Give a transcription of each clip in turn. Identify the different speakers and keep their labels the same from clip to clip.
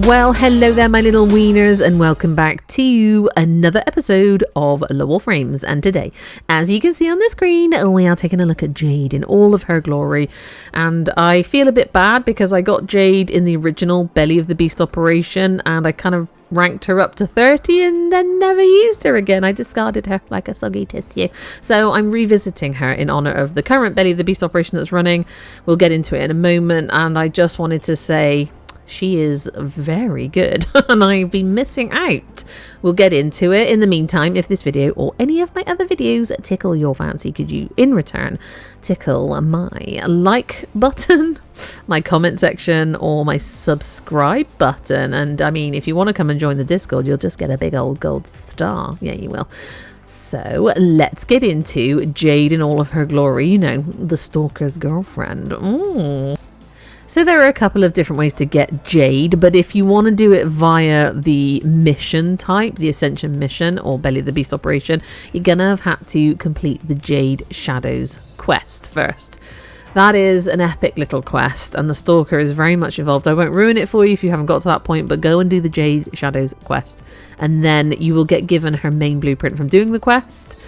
Speaker 1: Well, hello there, my little wieners, and welcome back to another episode of The Warframes. And today, as you can see on the screen, we are taking a look at Jade in all of her glory. And I feel a bit bad because I got Jade in the original Belly of the Beast operation, and I kind of ranked her up to 30 and then never used her again. I discarded her like a soggy tissue. So I'm revisiting her in honor of the current Belly of the Beast operation that's running. We'll get into it in a moment, and I just wanted to say she is very good and I've been missing out. We'll get into it. In the meantime, if this video or any of my other videos tickle your fancy, could you in return tickle my like button, my comment section, or my subscribe button? And I mean, if you want to come and join the Discord, you'll just get a big old gold star. Yeah, you will. So let's get into Jade in all of her glory, you know, the Stalker's girlfriend. So there are a couple of different ways to get Jade, but if you want to do it via the mission type, the Ascension mission or Belly of the Beast operation, you're going to have had to complete the Jade Shadows quest first. That is an epic little quest, and the Stalker is very much involved. I won't ruin it for you if you haven't got to that point, but go and do the Jade Shadows quest, and then you will get given her main blueprint from doing the quest,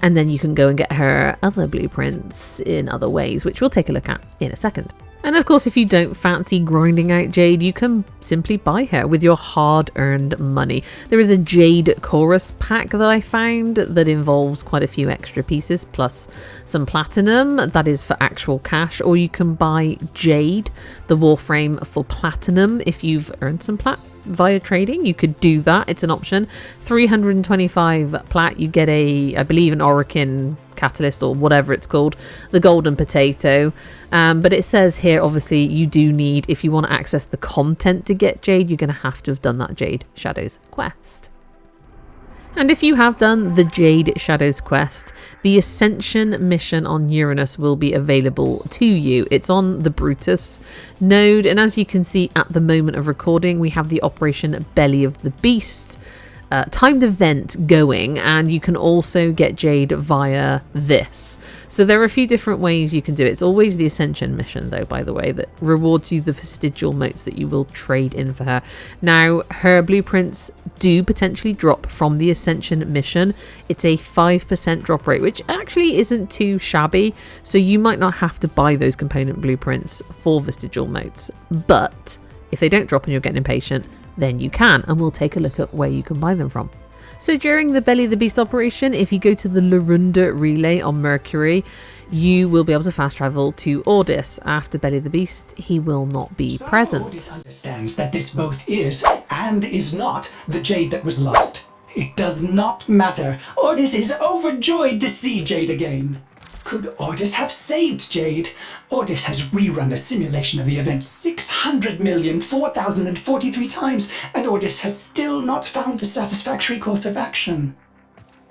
Speaker 1: and then you can go and get her other blueprints in other ways, which we'll take a look at in a second. And of course, if you don't fancy grinding out Jade, you can simply buy her with your hard-earned money. There is a Jade Chorus pack that I found that involves quite a few extra pieces, plus some platinum. That is for actual cash, or you can buy Jade, the Warframe, for platinum if you've earned some plat via trading. You could do that. It's an option. 325 plat, you get I believe an Orokin catalyst or whatever it's called, the golden potato. But it says here, obviously, you do need, if you want to access the content to get Jade, you're going to have to have done that Jade Shadows quest. And if you have done the Jade Shadows quest, the Ascension mission on Uranus will be available to you. It's on the Brutus node, and as you can see at the moment of recording, we have the Operation Belly of the Beast timed event going, and you can also get Jade via this. So there are a few different ways you can do it. It's always the Ascension mission, though, by the way, that rewards you the vestigial motes that you will trade in for her. Now, her blueprints do potentially drop from the Ascension mission. It's a 5% drop rate, which actually isn't too shabby, so you might not have to buy those component blueprints for vestigial motes. But if they don't drop and you're getting impatient, then you can, and we'll take a look at where you can buy them from. So during the Belly of the Beast operation, if you go to the Larunda relay on Mercury, you will be able to fast travel to Ordis. After Belly of the Beast, he will not be present.
Speaker 2: Ordis understands that this both is and is not the Jade that was lost. It does not matter. Ordis is overjoyed to see Jade again. Could Ordis have saved Jade? Ordis has rerun a simulation of the event 600,004,043 times, and Ordis has still not found a satisfactory course of action.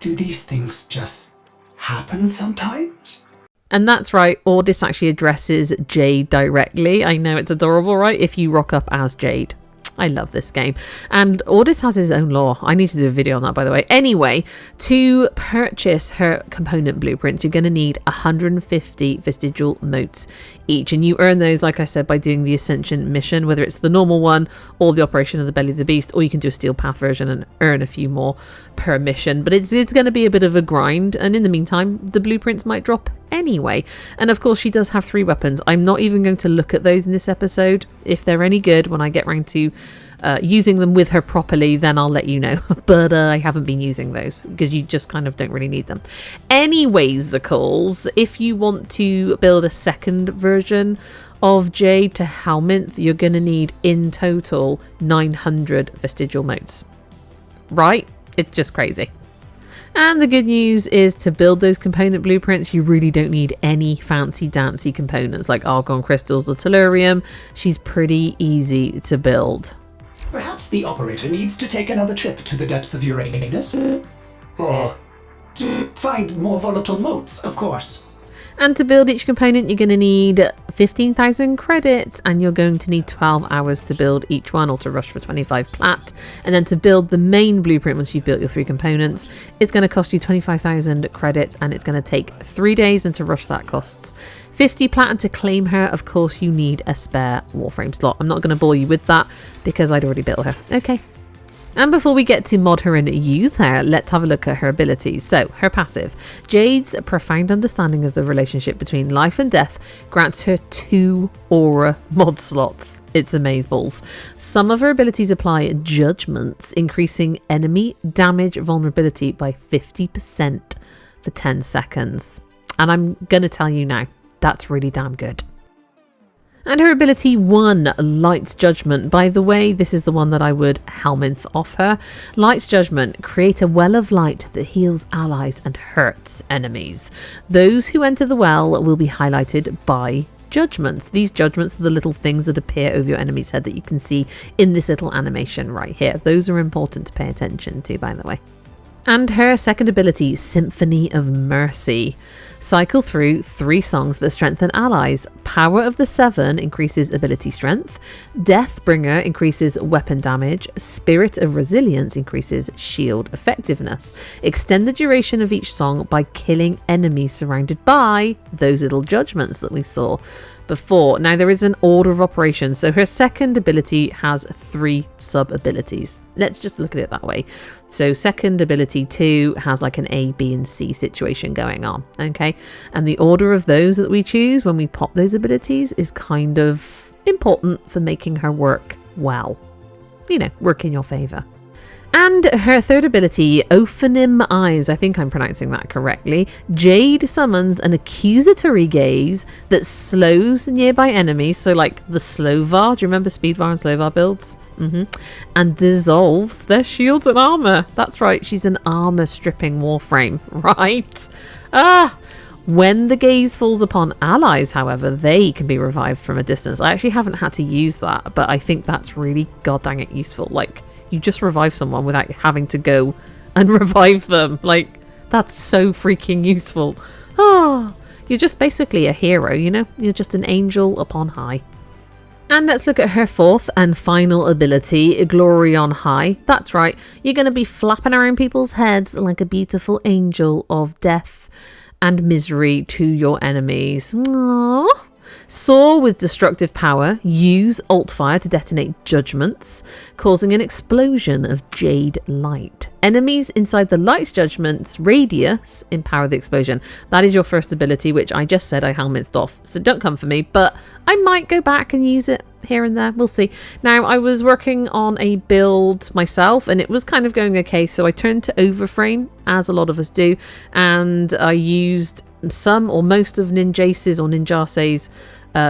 Speaker 2: Do these things just happen sometimes?
Speaker 1: And that's right, Ordis actually addresses Jade directly. I know, it's adorable, right? If you rock up as Jade. I love this game. And Ordis has his own lore. I need to do a video on that, by the way. Anyway, to purchase her component blueprints, you're going to need 150 vestigial motes each. And you earn those, like I said, by doing the Ascension mission, whether it's the normal one or the Operation of the Belly of the Beast, or you can do a Steel Path version and earn a few more per mission. But it's going to be a bit of a grind. And in the meantime, the blueprints might drop anyway. And of course, she does have 3 weapons. I'm not even going to look at those in this episode. If they're any good when I get round to using them with her properly, then I'll let you know. But I haven't been using those because you just kind of don't really need them. Anyways, if you want to build a second version of Jade to Helminth, you're going to need in total 900 vestigial motes. Right? It's just crazy. And the good news is, to build those component blueprints, you really don't need any fancy dancy components like argon crystals or tellurium. She's pretty easy to build.
Speaker 2: Perhaps the operator needs to take another trip to the depths of Uranus. To find more volatile motes, of course.
Speaker 1: And to build each component, you're going to need 15,000 credits, and you're going to need 12 hours to build each one, or to rush for 25 plat. And then to build the main blueprint, once you've built your 3 components, it's going to cost you 25,000 credits, and it's going to take 3 days, and to rush that costs 50 platinum to claim her. Of course, you need a spare Warframe slot. I'm not going to bore you with that because I'd already built her. Okay. And before we get to mod her and use her, let's have a look at her abilities. So, her passive. Jade's profound understanding of the relationship between life and death grants her 2 aura mod slots. It's amazeballs. Some of her abilities apply judgments, increasing enemy damage vulnerability by 50% for 10 seconds. And I'm going to tell you now, that's really damn good. And her ability 1, Light's Judgment. By the way, this is the one that I would Helminth off her. Light's Judgment. Create a well of light that heals allies and hurts enemies. Those who enter the well will be highlighted by judgments. These judgments are the little things that appear over your enemy's head that you can see in this little animation right here. Those are important to pay attention to, by the way. And her second ability, Symphony of Mercy. Cycle through 3 songs that strengthen allies. Power of the 7 increases ability strength. Deathbringer increases weapon damage. Spirit of Resilience increases shield effectiveness. Extend the duration of each song by killing enemies surrounded by those little judgments that we saw before. Now there is an order of operations, so her second ability has 3 sub abilities. Let's just look at it that way. So second ability 2 has like an A, B and C situation going on, okay? And the order of those that we choose when we pop those abilities is kind of important for making her work well. You know, work in your favour. And her third ability, Ophanim Eyes, I think I'm pronouncing that correctly. Jade summons an accusatory gaze that slows nearby enemies, so like the Slovar, do you remember Speedvar and Slovar builds? And dissolves their shields and armour. That's right, she's an armour stripping Warframe, right? When the gaze falls upon allies, however, they can be revived from a distance. I actually haven't had to use that, but I think that's really goddamn it useful. Like, you just revive someone without having to go and revive them. Like, that's so freaking useful. You're just basically a hero, you know? You're just an angel upon high. And let's look at her fourth and final ability, Glory on High. That's right, you're going to be flapping around people's heads like a beautiful angel of death and misery to your enemies. Aww. Soar with destructive power. Use alt fire to detonate judgments, causing an explosion of jade light. Enemies inside the light's judgment's radius empower the explosion. That is your first ability, which I just said I helmetted off, so don't come for me, but I might go back and use it here and there. We'll see. Now, I was working on a build myself and it was kind of going okay, so I turned to Overframe, as a lot of us do, and I used some or most of Ninjace's or Ninjace's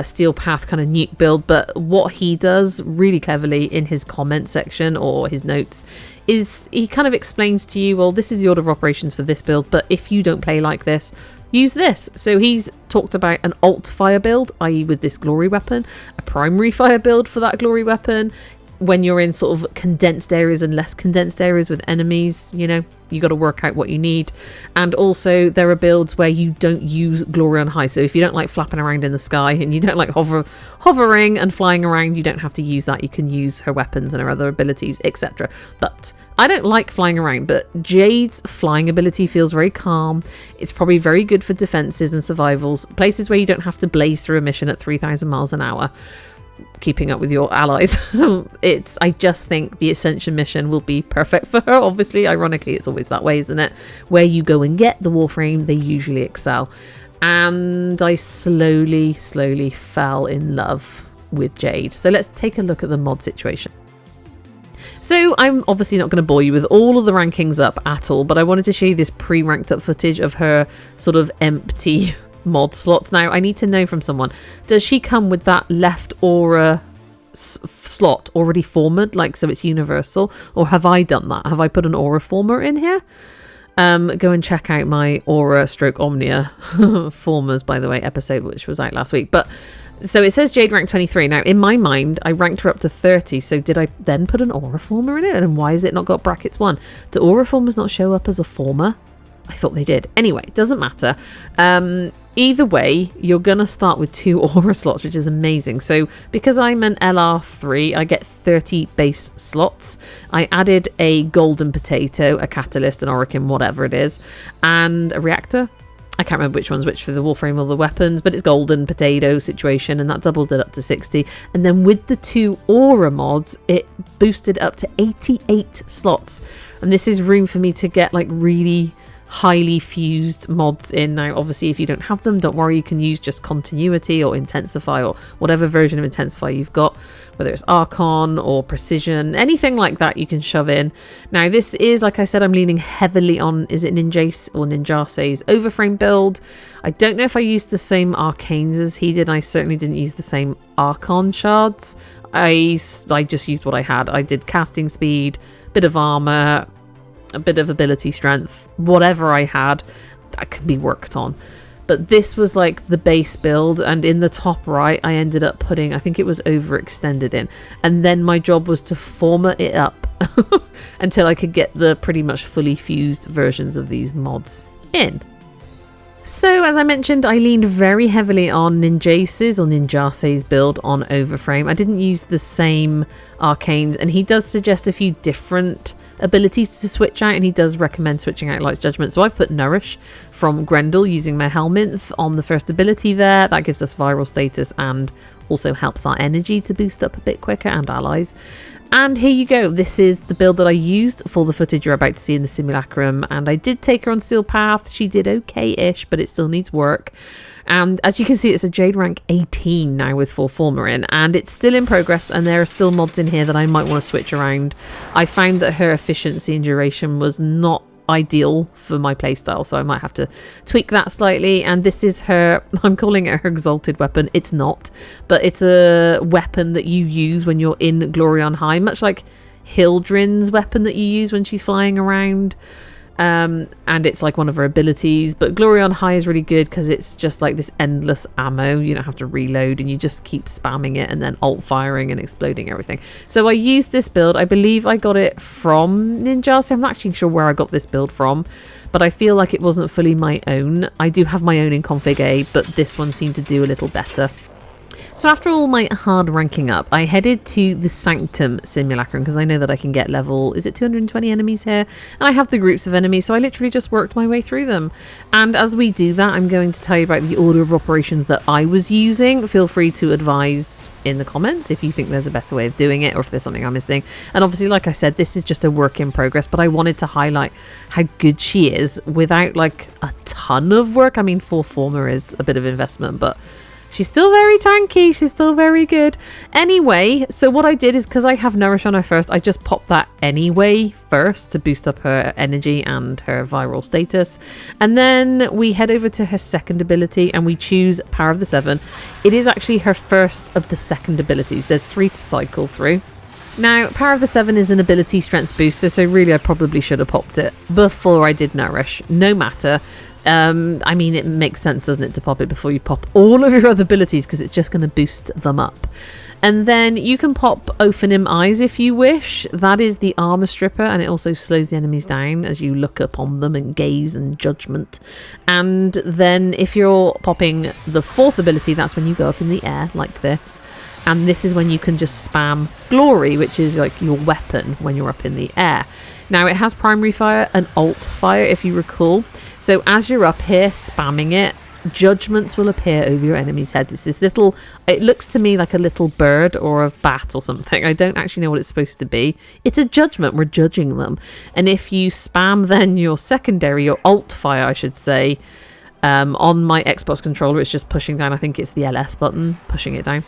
Speaker 1: Steel Path kind of nuke build, but what he does really cleverly in his comment section or his notes is he kind of explains to you, well, this is the order of operations for this build, but if you don't play like this, use this. So he's talked about an alt fire build, i.e. with this glory weapon, a primary fire build for that glory weapon. When you're in sort of condensed areas and less condensed areas with enemies, you know, you got to work out what you need. And also there are builds where you don't use Glory on High. So if you don't like flapping around in the sky and you don't like hovering and flying around, you don't have to use that. You can use her weapons and her other abilities, etc. But I don't like flying around, but Jade's flying ability feels very calm. It's probably very good for defenses and survivals, places where you don't have to blaze through a mission at 3,000 miles an hour. Keeping up with your allies. I just think the Ascension mission will be perfect for her. Obviously, ironically, it's always that way, isn't it? Where you go and get the Warframe, they usually excel. And I slowly fell in love with Jade. So let's take a look at the mod situation. So I'm obviously not going to bore you with all of the rankings up at all, but I wanted to show you this pre-ranked up footage of her sort of empty mod slots. Now I need to know from someone, does she come with that left aura slot already formed, like so it's universal, or have I done that? Have I put an aura former in here? Go and check out my aura stroke omnia formers, by the way, episode which was out last week. But so it says Jade ranked 23. Now in my mind I ranked her up to 30, so did I then put an aura former in it? And why has it not got brackets 1? Do aura formers not show up as a former? I thought they did. Anyway, it doesn't matter. Either way, you're going to start with 2 aura slots, which is amazing. So because I'm an LR3, I get 30 base slots. I added a golden potato, a catalyst, an orichin, whatever it is, and a reactor. I can't remember which one's which for the Warframe or the weapons, but it's golden potato situation, and that doubled it up to 60. And then with the 2 aura mods, it boosted up to 88 slots. And this is room for me to get like really highly fused mods in. Now obviously if you don't have them, don't worry, you can use just continuity or intensify or whatever version of intensify you've got, whether it's Archon or precision, anything like that you can shove in. Now this is, like I said, I'm leaning heavily on, is it Ninjace or Ninjace's overframe build. I don't know if I used the same arcanes as he did. I certainly didn't use the same Archon shards. I just used what I had. I did casting speed, bit of armor, a bit of ability strength, whatever I had that can be worked on. But this was like the base build, and in the top right I ended up putting, I think it was overextended in, and then my job was to format it up until I could get the pretty much fully fused versions of these mods in. So as I mentioned, I leaned very heavily on Ninjace's or Ninjace's build on overframe. I didn't use the same arcanes, and he does suggest a few different abilities to switch out, and he does recommend switching out Light's Judgment. So I've put Nourish from Grendel using my Helminth on the first ability there. That gives us viral status and also helps our energy to boost up a bit quicker, and allies. And here you go, this is the build that I used for the footage you're about to see in the Simulacrum, and I did take her on Steel Path. She did okay-ish, but it still needs work. And as you can see, it's a Jade rank 18 now with 4 Former in, and it's still in progress, and there are still mods in here that I might want to switch around. I found that her efficiency and duration was not ideal for my playstyle, so I might have to tweak that slightly. And this is her, I'm calling it her exalted weapon. It's not, but it's a weapon that you use when you're in Glory on High, much like Hildrin's weapon that you use when she's flying around. And it's like one of her abilities, but Glory on High is really good because it's just like this endless ammo. You don't have to reload, and you just keep spamming it and then alt firing and exploding everything. So I used this build. I believe I got it from Ninja, so I'm not actually sure where I got this build from, but I feel like it wasn't fully my own. I do have my own in config A, but this one seemed to do a little better. So after all my hard ranking up, I headed to the Sanctum Simulacrum because I know that I can get level, is it 220 enemies here? And I have the groups of enemies, so I literally just worked my way through them. And as we do that, I'm going to tell you about the order of operations that I was using. Feel free to advise in the comments if you think there's a better way of doing it, or if there's something I'm missing. And obviously, like I said, this is just a work in progress, but I wanted to highlight how good she is without like a ton of work. I mean, 4 Former is a bit of investment, but she's still very tanky. She's still very good. Anyway, so what I did is, because I have Nourish on her first, I just popped that anyway first to boost up her energy and her viral status. And then we head over to her second ability and we choose Power of the 7. It is actually her first of the second abilities. There's 3 to cycle through. Now, Power of the 7 is an ability strength booster, so really I probably should have popped it before I did Nourish. No matter. I mean, it makes sense, doesn't it, to pop it before you pop all of your other abilities, because it's just going to boost them up. And then you can pop Ophanim Eyes if you wish. That is the armor stripper, and it also slows the enemies down as you look upon them and gaze and judgment. And then if you're popping the 4th ability, that's when you go up in the air like this. And this is when you can just spam Glory, which is like your weapon when you're up in the air. Now, it has primary fire and alt fire, if you recall. So as you're up here spamming it, judgments will appear over your enemy's heads. It's this little, it looks to me like a little bird or a bat or something. I don't actually know what it's supposed to be. It's a judgment. We're judging them. And if you spam then your secondary, your alt fire, I should say, on my Xbox controller, it's just pushing down. I think it's the LS button, pushing it down.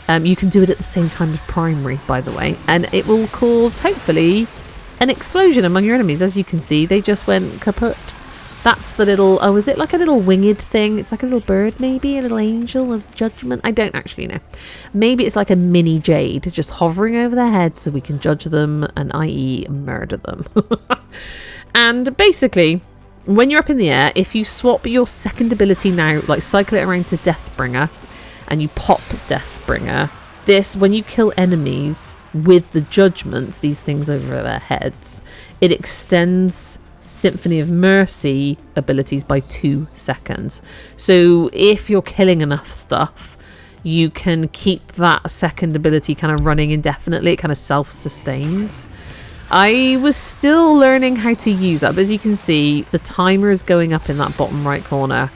Speaker 1: You can do it at the same time as primary, by the way. And it will cause, hopefully, an explosion among your enemies. As you can see, they just went kaput. That's the little, oh, is it like a little winged thing? It's like a little bird, maybe? A little angel of judgment? I don't actually know. Maybe it's like a mini Jade just hovering over their heads so we can judge them and, i.e., murder them. And basically, when you're up in the air, if you swap your second ability now, like cycle it around to Deathbringer, and you pop Deathbringer, this, when you kill enemies with the judgments, these things over their heads, it extends Symphony of Mercy abilities by 2 seconds. So if you're killing enough stuff, you can keep that second ability kind of running indefinitely. It kind of self-sustains. I was still learning how to use that, but as you can see, the timer is going up in that bottom right corner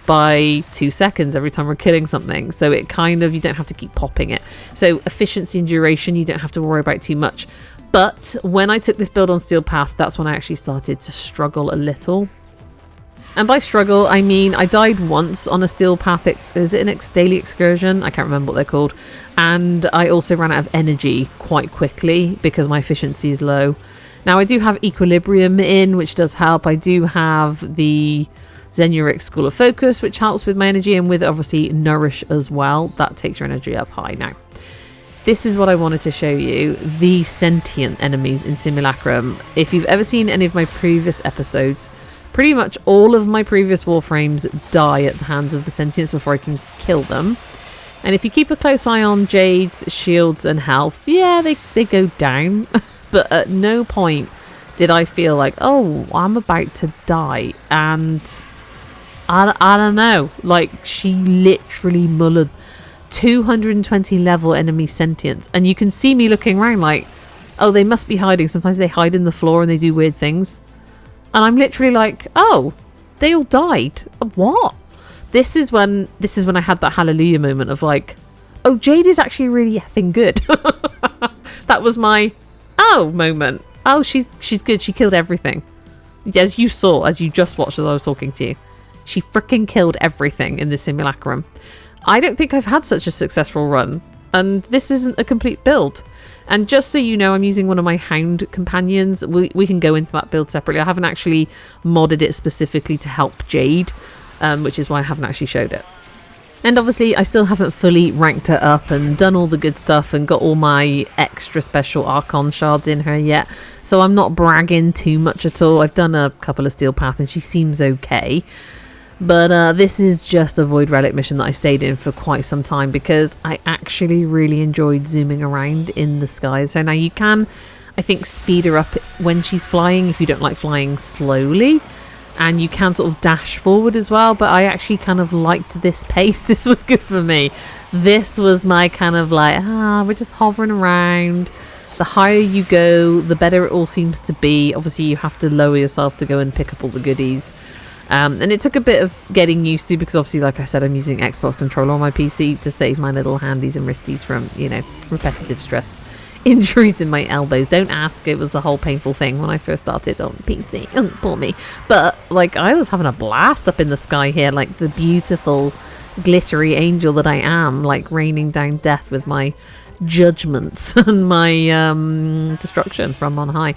Speaker 1: by 2 seconds every time we're killing something, so it kind of, you don't have to keep popping it. So efficiency and duration you don't have to worry about too much. But when I took this build on Steel Path, that's when I actually started to struggle a little. And by struggle, I mean I died once on a Steel Path. Is it an daily excursion? I can't remember what they're called. And I also ran out of energy quite quickly because my efficiency is low. Now I do have Equilibrium in, which does help. I do have the Zenuric School of Focus, which helps with my energy, and with obviously Nourish as well. That takes your energy up high. Now, this is what I wanted to show you. The sentient enemies in Simulacrum. If you've ever seen any of my previous episodes, pretty much all of my previous Warframes die at the hands of the sentients before I can kill them. And if you keep a close eye on Jade's shields and health, yeah, they go down. But at no point did I feel like, oh, I'm about to die. And I don't know, like, she literally mullered 220 level enemy sentience. And you can see me looking around like, oh, they must be hiding. Sometimes they hide in the floor and they do weird things. And I'm literally like, oh, they all died. What? This is when I had that hallelujah moment of like, oh, Jade is actually really effing good. That was my oh moment. Oh, she's good. She killed everything. As you saw, as you just watched as I was talking to you. She freaking killed everything in the Simulacrum. I don't think I've had such a successful run. And this isn't a complete build. And just so you know, I'm using one of my Hound companions. We can go into that build separately. I haven't actually modded it specifically to help Jade, which is why I haven't actually showed it. And obviously, I still haven't fully ranked her up and done all the good stuff and got all my extra special Archon shards in her yet. So I'm not bragging too much at all. I've done a couple of Steel Path and she seems okay. But this is just a Void Relic mission that I stayed in for quite some time because I actually really enjoyed zooming around in the skies. So now you can, I think, speed her up when she's flying if you don't like flying slowly. And you can sort of dash forward as well. But I actually kind of liked this pace. This was good for me. This was my kind of like, we're just hovering around. The higher you go, the better it all seems to be. Obviously, you have to lower yourself to go and pick up all the goodies. And it took a bit of getting used to because obviously, like I said, I'm using Xbox controller on my PC to save my little handies and wristies from, you know, repetitive stress injuries in my elbows. Don't ask, it was a whole painful thing when I first started on PC. Poor me. But like, I was having a blast up in the sky here, like the beautiful glittery angel that I am, like raining down death with my judgments and my destruction from on high.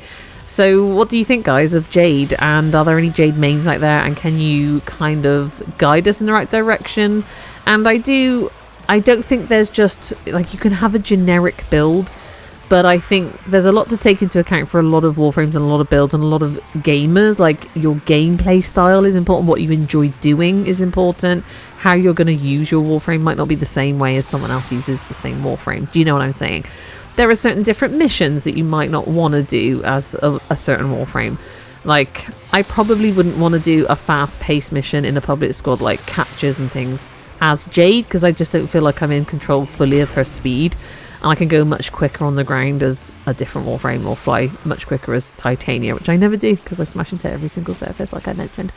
Speaker 1: So what do you think, guys, of Jade? And are there any Jade mains out there? And can you kind of guide us in the right direction? And I don't think there's just, like, you can have a generic build, but I think there's a lot to take into account for a lot of Warframes and a lot of builds and a lot of gamers. Like, your gameplay style is important. What you enjoy doing is important. How you're going to use your Warframe might not be the same way as someone else uses the same Warframe. Do you know what I'm saying? There are certain different missions that you might not want to do as a certain Warframe. Like, I probably wouldn't want to do a fast-paced mission in a public squad, like captures and things, as Jade, because I just don't feel like I'm in control fully of her speed. And I can go much quicker on the ground as a different Warframe, or fly much quicker as Titania, which I never do because I smash into every single surface, like I mentioned.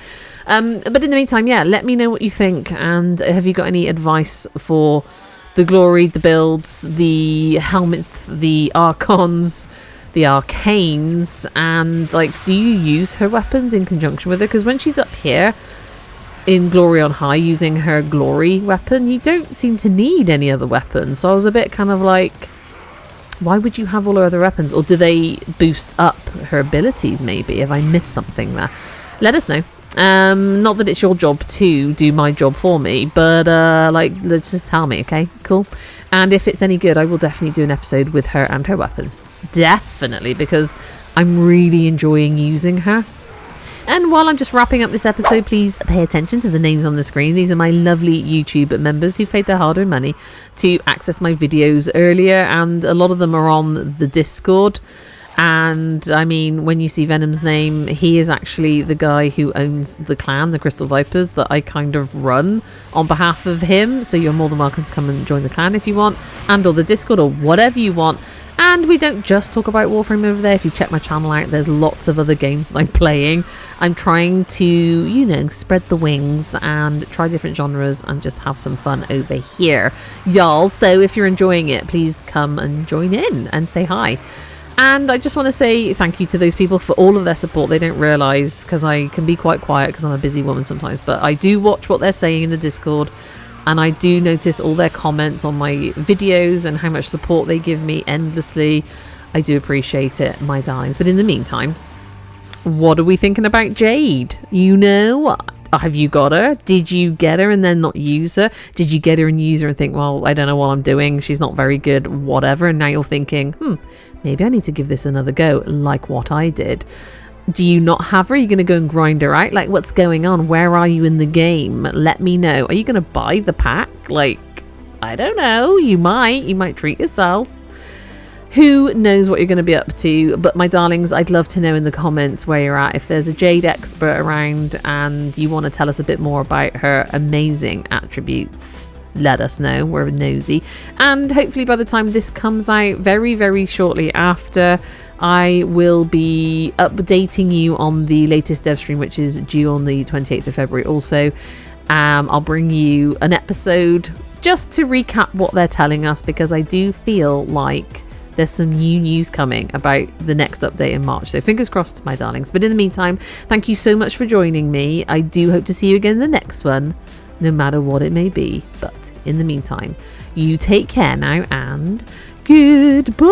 Speaker 1: But in the meantime, yeah, let me know what you think. And have you got any advice for the glory, the builds, the helmets, the archons, the arcanes, and like, do you use her weapons in conjunction with her? Because when she's up here in glory on high using her glory weapon, you don't seem to need any other weapons. So I was a bit kind of like, why would you have all her other weapons? Or do they boost up her abilities? Maybe have I missed something there? Let us know. Not that it's your job to do my job for me, but like, let's just tell me. Okay, cool. And if it's any good, I will definitely do an episode with her and her weapons, definitely, because I'm really enjoying using her. And while I'm just wrapping up this episode, please pay attention to the names on the screen. These are my lovely YouTube members who've paid their hard-earned money to access my videos earlier, and a lot of them are on the Discord. And I mean, when you see Venom's name, he is actually the guy who owns the clan, the Crystal Vipers, that I kind of run on behalf of him. So you're more than welcome to come and join the clan if you want, and or the Discord or whatever you want. And we don't just talk about Warframe over there. If you check my channel out, there's lots of other games that I'm playing. I'm trying to, you know, spread the wings and try different genres and just have some fun over here, y'all. So if you're enjoying it, please come and join in and say hi. And I just want to say thank you to those people for all of their support. They don't realise, because I can be quite quiet because I'm a busy woman sometimes, but I do watch what they're saying in the Discord. And I do notice all their comments on my videos and how much support they give me endlessly. I do appreciate it, my darlings. But in the meantime, what are we thinking about Jade? You know, have you got her? Did you get her and then not use her? Did you get her and use her and think, well, I don't know what I'm doing. She's not very good, whatever. And now you're thinking, maybe I need to give this another go, like what I did. Do you not have her? Are you going to go and grind her out? Like, what's going on? Where are you in the game? Let me know. Are you going to buy the pack? Like, I don't know. You might treat yourself. Who knows what you're going to be up to? But my darlings, I'd love to know in the comments where you're at. If there's a Jade expert around and you want to tell us a bit more about her amazing attributes, let us know. We're nosy. And hopefully by the time this comes out, very, very shortly after, I will be updating you on the latest dev stream, which is due on the 28th of February. Also, I'll bring you an episode just to recap what they're telling us, because I do feel like there's some new news coming about the next update in March. So fingers crossed, my darlings. But in the meantime, thank you so much for joining me. I do hope to see you again in the next one, no matter what it may be. But in the meantime, you take care now and goodbye.